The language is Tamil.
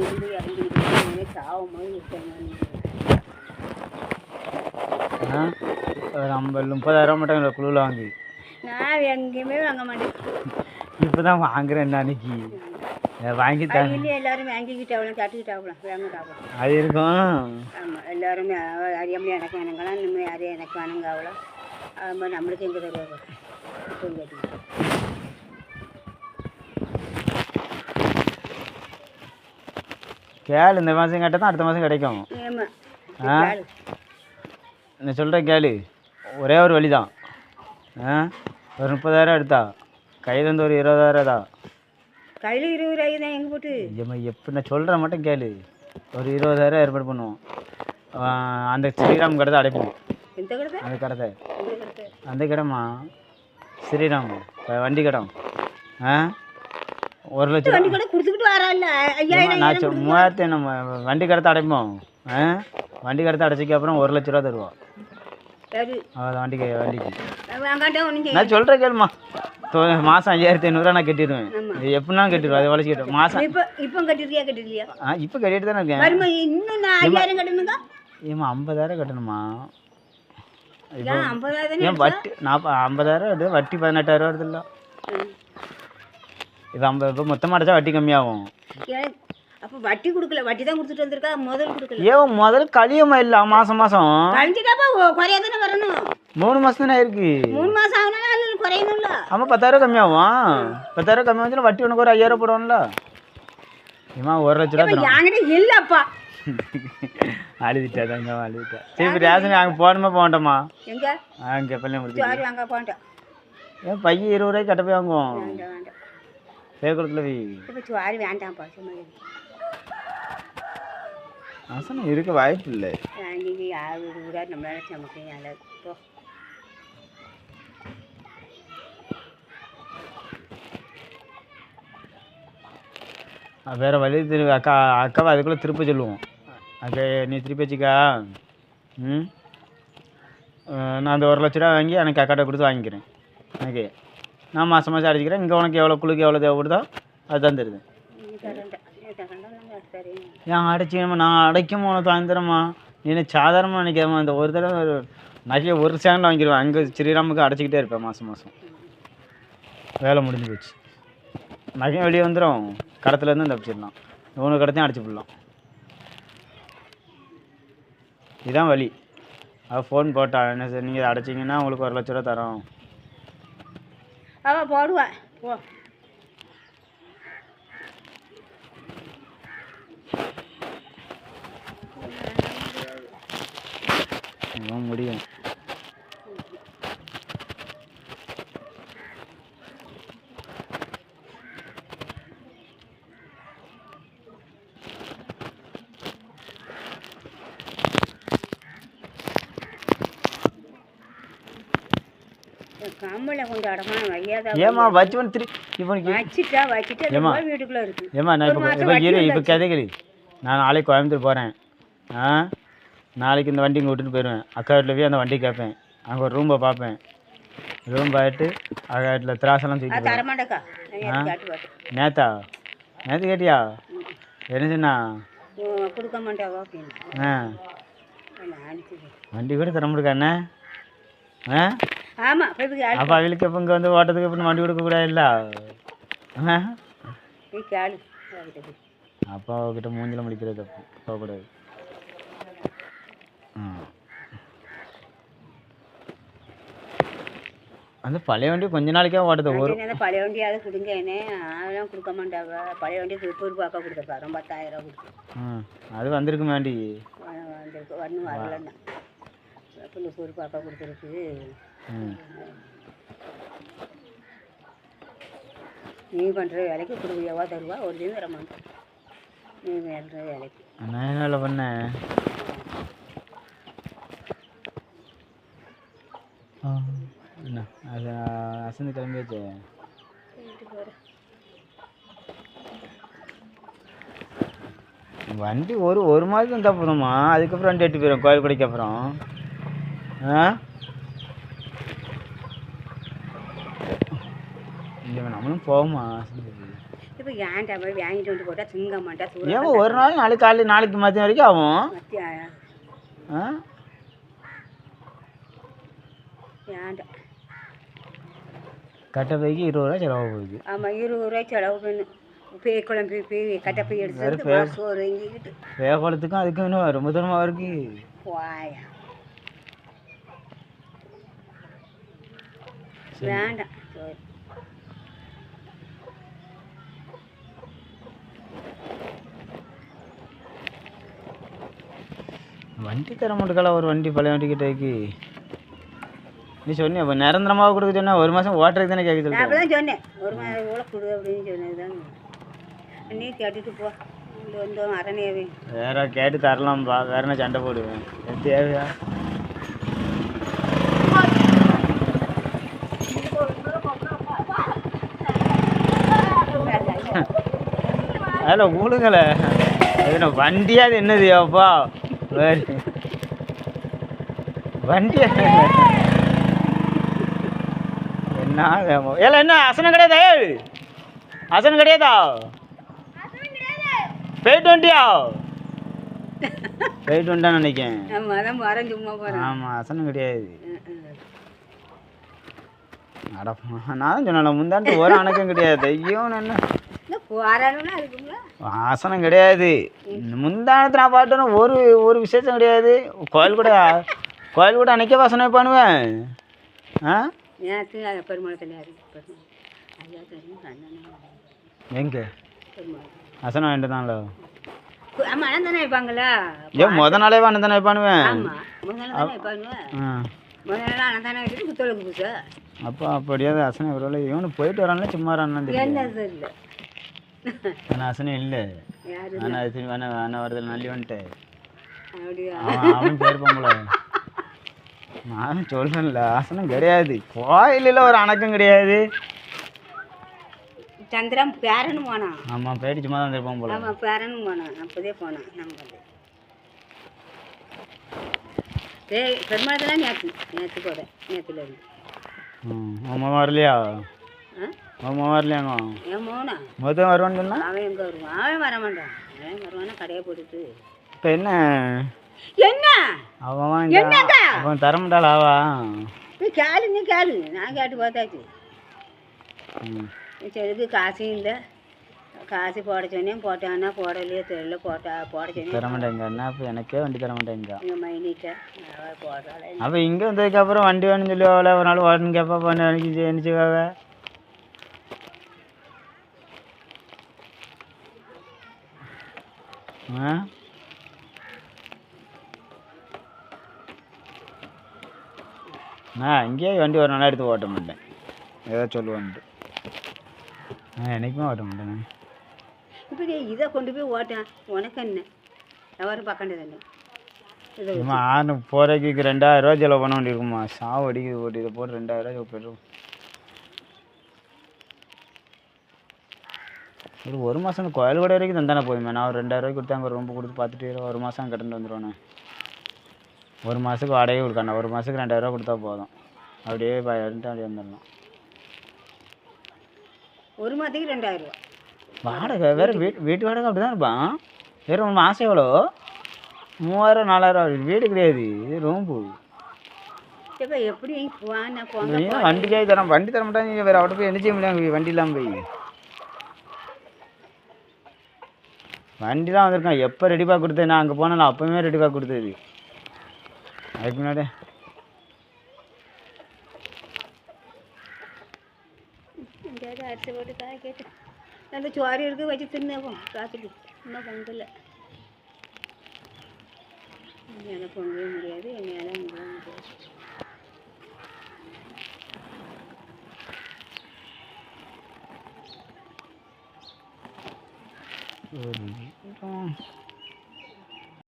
இருந்து இறங்கிட்டு சாவும் போது ஒரு 30,000 மட்டும் குழுவில் வாங்கி நான் எங்கேயுமே வாங்க மாட்டேன். இப்போ தான் வாங்குறேன் அன்னைக்கு வாங்கி இல்லையே எல்லாரும் வாங்கிக்கிட்டாவலாம் தட்டுக்கிட்டாவலாம் வாங்கிட்டாவலாம் அது இருக்கும். ஆமாம் எல்லாருமே அறியாமலே எனக்கு வேணுங்களாம் இனிமேல் யாரையும் எனக்கு வேணுங்க அவ்வளோ அது மாதிரி நம்மளுக்கு எங்கே தருவாங்க இப்போ கேட்டீங்க. கேளு இந்த மாதம் கேட்டால் தான் அடுத்த மாதம் கிடைக்கும். ஆமாம் நான் சொல்கிறேன் கேளு, ஒரே ஒரு வழி தான். ஒரு 30,000 எடுத்தா கையில் வந்து ஒரு 20,000 தான். கையில் 20,000 தான் எங்கே போட்டு எப்படி நான் சொல்கிறேன் மட்டும் கேளு. ஒரு 20,000 ஏற்பாடு பண்ணுவோம். அந்த ஸ்ரீராம் கடை அடைப்போம். எந்த கடை? அந்த கடை அந்த கடைமா ஸ்ரீராம் வண்டி கடை. 1 லட்சம் வண்டி கடை கொடுத்துக்கிட்டு வரான்ல 5,000 நான் 3,000 நம்ம வண்டி கடத்தை அடைப்போம். வண்டி கடத்தை அடைச்சிக்கு அப்புறம் 1 லட்ச ரூபா தருவோம். சரி அவ்வளோ வண்டிக்கு ஒன்றும் நான் சொல்கிறேன் கேளுமா. மாதம் 5,500 நான் கட்டிடுவேன். எப்படின்னா கட்டிடுவேன். அதை வளைச்சி கட்டுவேன் மாதம். இப்போ கட்டிருக்கியா கட்டிருக்கியா? இப்போ கட்டிட்டு தானே இருக்கேன். இன்னும் நான் 5,000 கட்டணுங்க. ஏமா 50,000 கட்டணுமா? இப்போ 50,000 ஏன் வட்டி 50,000 வருது, வட்டி 18,000 வருது இல்லை? இப்போ 50 இப்போ மொத்தமாக அடைச்சா வட்டி கம்மியாகும். அப்போ வட்டி கொடுக்கல, வட்டி தான் கொடுத்துட்டு வந்திருக்கா, முதல் கொடுக்கல. ஏன் முதல் கழியுமா இல்லை மாதம் மாதம் கழிஞ்சிட்டாப்பா குறையாதானே வரணும். 3 மாதம் தானே இருக்கு. 3 மாதம் ஆகுனாலும் குறையணும்ல. ஆமாம் 10,000 கம்மியாகும். 10,000 கம்மி வந்துச்சுன்னா வட்டி உனக்கு ஒரு 5,000 போடுவோம்ல. ஏமா 1 லட்ச ரூபா தரும். என்கிட்ட இல்லைப்பா. அழுதுட்டாதாங்க அழுதுட்டா. சரி இப்போ ரேஷன் அங்கே போகணுமா போகட்டோமா? எங்கே அங்கே பள்ளி முடிச்சு அங்கே போட்டோம். ஏன் பையன் 20 ரூபாய்க்கு கட்ட போய் வாங்குவோம். வேண்டாம் பேக்குளத்தில் போய் இப்போ சுவாரி வேண்டாம்ப்பா. சும்மா அசனம் இருக்க வாய்ப்பு இல்லை. நீங்கள் யார் ஊரா நம்மளால நமக்கு நல்லது. போ வேறு வழி அக்காவை அதுக்குள்ளே திருப்ப சொல்லுவோம். அக்கா நீ திருப்பி வச்சுக்கா. நான் அந்த 1 லட்ச ரூபா வாங்கி எனக்கு அக்காட்ட கொடுத்து வாங்கிக்கிறேன். ஓகே நான் மாதம் மாதம் அடிச்சுக்கிறேன். இங்கே உனக்கு எவ்வளோ குழுக்கு எவ்வளோ தேவைப்படுதோ அதுதான் தருது. ஏன் அடைச்சிக்கணுமா? நான் அடைக்கும் உனக்கு வாங்கி தரேம்மா. நீ சாதாரணமாக நினைக்காம அந்த ஒரு தடவை நகையை ஒரு சேனல் வாங்கிடுவேன். அங்கே ஸ்ரீராமுக்கு அடைச்சிக்கிட்டே இருப்பேன் மாதம் மாதம். வேலை முடிஞ்சு போச்சு. நகையும் வெளியே வந்துடும், கடத்துலேருந்து தப்பிச்சிடலாம். உனக்கு கடத்தையும் அடைச்சி போடலாம். இதுதான் வழி. அவள் ஃபோன் போட்டா என்ன சார் நீங்கள் அடைச்சிங்கன்னா உங்களுக்கு 1 லட்ச ரூபா தரோம். அவள் போடுவா போ. முடியும். கம்மலை கொண்டு அடமான வையாதா. ஏமா வச்சுவன் இவனுக்கு வச்சுட்டா வீட்டுக்குள்ளே இருக்கு. ஏமா நான் இப்போ கதைகளி நான் நாளைக்கு கோயம்புத்தூர் போகிறேன். நாளைக்கு இந்த வண்டி இங்கே விட்டுட்டு போயிடுவேன். அக்கா வீட்டில் போய் அந்த வண்டி கேட்பேன். அங்கே ஒரு ரூம்பை பார்ப்பேன். ரூம் பார்த்துட்டு அக்கா வீட்டில் திராசெல்லாம் தூக்கி தரமாட்டக்கா. நேத்தா நேற்று கேட்டியா? என்ன சொன்னா? கொடுக்க மாட்டாவா அப்படின்னு. வண்டி கூட தர முடியாண்ணே. ஆமாம் அப்போ அவளுக்கு எப்போ இங்கே வந்து ஓட்டத்துக்கு எப்போ வண்டி கொடுக்கக்கூடாது இல்லை? அப்பா அவகிட்ட மூஞ்சில் முடிக்கிறது தப்பு போகக்கூடாது. அந்த பழைய வண்டி கொஞ்ச நாளைக்கே ஓட்டுது. ஒரு பழைய வண்டியாவது கொடுங்க. என்ன அதெல்லாம் கொடுக்க மாட்டாங்க. பழைய வண்டி பொறுப்பாக்க கொடுத்துருப்பாரு 10,000 கொடுத்து. அது வந்திருக்கு வண்டி வந்திருக்கு. வரணும் வரலன்னா பொறுப்பாக்க கொடுத்துருக்கு. நீ பண்ணுற வேலைக்கு கொடுக்க எவ்வளோ தருவா? ஒரு தினம் தர மாட்டேன். நீ பண்ணுற வேலைக்கு நான் என்ன பண்ணேன்? என்ன அது அசந்து கிளம்பியாச்சு. வண்டி ஒரு மாதம் இருந்தால் போதுமா? அதுக்கப்புறம் வண்டி எட்டு போயிடும் கோயில் கொடைக்கு அப்புறம். நம்மளும் போவோமா? இப்போ ஏன்டா போய் வாங்கிட்டு வந்து போட்டால் திங்க மாட்டா ஏன் ஒரு நாள் நாளைக்கு காலையில் நாளைக்கு மதியம் வரைக்கும் ஆகும் மத்தியம் ஆ ஏன்டா கட்டை பைக்கு 20 ரூபா செலவு போகுது. ஆமாம் 20 ரூபாய் செலவு பண்ணும் பேய் குழம்பு பேய் கட்டப்பை எடுத்து சோறு வாங்கிக்கிட்டு வேகோளத்துக்கும் அதுக்கும் இன்னும் ரொம்ப தூரமாக இருக்கு. வாயா வேண்டாம் சோறு வண்டி தர மாட்டேக்கல ஒரு வண்டி பழைய வண்டி கிட்டேக்கு நீ சொன்னியா இப்போ நிரந்தரமாக கொடுக்க சொன்னா 1 மாதம் ஓட்டுறதுக்கு தானே கேட்க நான் சொல்லிட்டேன். அப்படி தான் சொன்னேன் 1 மாதம் கூட கொடு அப்படின்னு சொன்னது தான் நீ கேட்டுட்டு போ இங்கே வந்து அரணையவே வேற கேட்டு தரலாம்பா வேற என்ன சண்டை போடுவேன் எது தேவையா அதில் ஊழுங்களே அது வண்டியாது என்னது அப்பா வேறு வண்டியா என்ன வேணும் ஏல என்ன அசனம் கிடையாதா அசனம் கிடையாதா போயிட்டு வண்டியா போயிட்டு வண்டான்னு நினைக்கேன். ஆமாம் அதான் வரேன் சும்மா போகிறேன் ஆமாம் அசனம் கிடையாது. அடப்பா நான் தான் சொன்னேன் முந்தாண்டு ஒரு அணக்கம் கிடையாது. ஐயோ என்ன போராடணும்னா இருக்குங்களா ஆசனம் கிடையாது. முந்தானத்து நான் பாட்டோன்னா ஒரு விசேஷம் கிடையாது. கோயில் கூட அன்னைக்கே வாசனை பண்ணுவேன். ஆ நேற்று பெருமாள் தனியார் பெருமாள் ஐயா தெரியும் கண்ணன் எங்கே பெருமாள் அசனம் வேண்டு தான்ல ஆமாம் அண்ணன் தானே வைப்பாங்களா ஏன் முத நாளே அண்ணன் தானே வைப்பானுவேன். ஆமாம் முதல்ல தானே வைப்பானுவேன் ஆ முதல்ல அண்ணன் தானே வச்சுட்டு புத்தளவுக்கு பூசா அப்போ அப்படியாவது அசனம் ஒரு இவனு போயிட்டு வரானே சும்மா வரான்னு தெரியும். என்ன இல்லை ஆனால் அசனம் இல்லை. யாரு ஆனால் அது திரும்பி வேணா வருதில்ல நல்லி வந்துட்டு அப்படியா அவன் பேர் போல நானும் சொல்கிறேன்ல ஆசனம் கிடையாது. கோயிலில் ஒரு அணக்கம் கிடையாது. சந்திரம் பேரனும் போனான். ஆமாம் போயிட்டு சும்மா தான் இருப்போம் போல. ஆமாம் பேரனும் போனான் அப்போதே போனான் நமக்கு பெருமாள் நேற்று கூட நேற்றுல இருந்து அம்மா வரலையா ஆ அம்மா வரலையாங்க ஏன் மோனா மொத்தம் வருவான்னு சொன்னா அவன் எங்கே வருவான் அவன் வர மாட்டான் அவன் வருவானா கடையை போட்டுட்டு இப்போ என்ன என்ன அவன் தர மாட்டாள் ஆவா நீ கேளு நான் கேட்டு பார்த்தாச்சு சரிக்கு காசும் இல்லை காசு போட சொன்னேன் போட்டான்னா போடலையே தெரியல போட சொன்னேன் தர மாட்டேங்க என்ன இப்போ எனக்கே வண்டி தர மாட்டேங்க எங்கள் மைனிட்ட போடுறாள் அப்போ இங்கே வந்ததுக்கப்புறம் வண்டி வேணும்னு சொல்லுவாள் ஒரு நாள் ஓடணும் கேட்பா பண்ண நினச்சிக்காவ ஆ நான் அங்கேயே வண்டி ஒரு நாளாக எடுத்து ஓட்ட மாட்டேன் ஏதோ சொல்லுவான்ட்டு நான் என்றைக்குமே ஓட்ட மாட்டேன். இப்போ இதை கொண்டு போய் ஓட்டேன் உனக்கு என்ன எவரும் பார்க்கண்டது என்ன இம்மா ஆறு போகிறதுக்கு 2000 ரூபா செலவு பண்ண வேண்டியிருக்குமா சாவு அடிக்குது போட்டு இதை போட்டு 2000 ரூபா போய்டும். ஒரு மாதம் கோயில் கூட வரைக்கும் தந்தானே போதுமே. நான் ஒரு 2000 ரூபாய்க்கு கொடுத்து அங்கே ரொம்ப கொடுத்து பார்த்துட்டு 1 மாதம் கட்டிட்டு வந்துடுவேண்ணே. 1 மாதத்துக்கு வாடகை கொடுக்கணும். 1 மாதத்துக்கு 2000 ரூபா கொடுத்தா போதும். அப்படியே அப்படியே வந்துடலாம். 1 மாதத்துக்கு 2000 ரூபா வாடகை வேறு வீட்டு வாடகை அப்படி தான் இருப்பான். வேறு மாதம் எவ்வளோ 3000 4000 வீடு கிடையாது இது ரூம்பு. இப்போ எப்படி போங்க வண்டிக்காக தரோம் வண்டி தர மாட்டாங்க. வேறு அவட்ட போய் என்ன செய்ய முடியாது வண்டி இல்லாமல் போய் வண்டிலாம் வந்திருக்கான். எப்போ ரெடிப்பாக கொடுத்தேன் நான் அங்கே போனாலும் அப்போவுமே ரெடிப்பாக கொடுத்தது. அதுக்கு முன்னாடி அரிசி போட்டு காய கேட்டு அந்த சோறு எடுக்க வச்சு தின்னவும் காத்துட்டு இன்னும் பொங்கல என்னால் பொங்கவே முடியாது என்னால் முடியாது.